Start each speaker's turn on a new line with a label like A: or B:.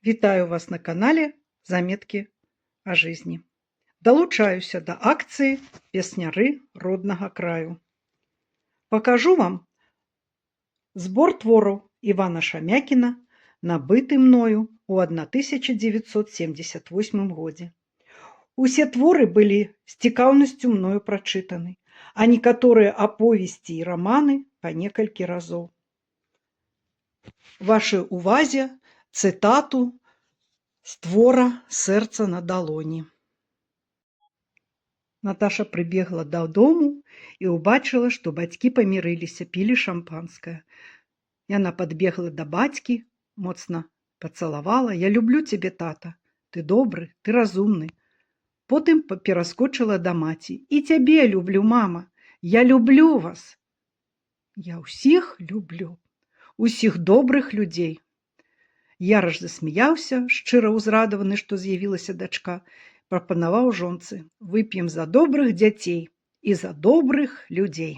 A: Вітаю вас на канале Заметкі о жизни. Далучаюся да акцыі песняры роднага краю. Пакажу вам збор твораў Івана Шамякіна, набыты мною ў 1978 годзе. Усе творы былі з цікаўнасцю мною прачытаны, а некаторыя аповесці і раманы па некалькі разоў. Вашай увазе цытату з твора «Сэрца на далоні». Наташа прыбегла дадому і ўбачыла, што бацькі памірыліся, пілі шампанскае. Яна падбегла да бацькі, моцна пацалавала. «Я люблю цябе, тата. Ты добры, ты разумны». Потым пераскочыла да маці. «І цябе люблю, мама. Я люблю вас. Я ўсіх люблю. Усіх добрых людзей». Яраш засмяяўся, шчыра ўзрадаваны, што з'явілася дачка, прапанаваў жонцы: «Вып'ем за добрых дзяцей і за добрых людзей».